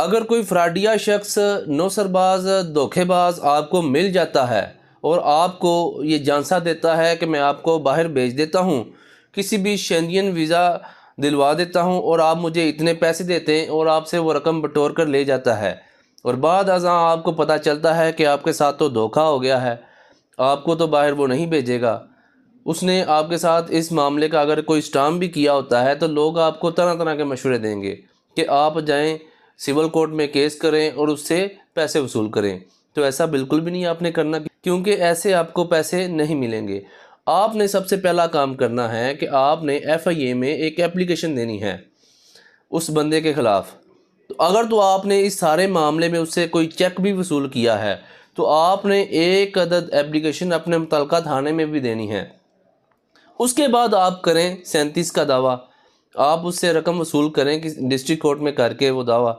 اگر کوئی فراڈیا شخص نوسر باز دھوکے باز آپ کو مل جاتا ہے اور آپ کو یہ جانسا دیتا ہے کہ میں آپ کو باہر بھیج دیتا ہوں، کسی بھی شینگن ویزا دلوا دیتا ہوں اور آپ مجھے اتنے پیسے دیتے ہیں، اور آپ سے وہ رقم بٹور کر لے جاتا ہے، اور بعد ازاں آپ کو پتہ چلتا ہے کہ آپ کے ساتھ تو دھوکا ہو گیا ہے، آپ کو تو باہر وہ نہیں بھیجے گا، اس نے آپ کے ساتھ اس معاملے کا اگر کوئی اسٹامپ بھی کیا ہوتا ہے تو لوگ آپ کو طرح طرح کے مشورے دیں گے کہ آپ جائیں سول کورٹ میں کیس کریں اور اس سے پیسے وصول کریں۔ تو ایسا بالکل بھی نہیں آپ نے کرنا، کیونکہ ایسے آپ کو پیسے نہیں ملیں گے۔ آپ نے سب سے پہلا کام کرنا ہے کہ آپ نے FIA میں ایک اپلیکیشن دینی ہے اس بندے کے خلاف۔ تو اگر تو آپ نے اس سارے معاملے میں اس سے کوئی چیک بھی وصول کیا ہے تو آپ نے ایک عدد اپلیکیشن اپنے متعلقہ تھانے میں بھی دینی ہے۔ اس کے بعد آپ کریں 37 کا دعویٰ، آپ اس سے رقم وصول کریں کہ ڈسٹرکٹ کورٹ میں کر کے وہ دعویٰ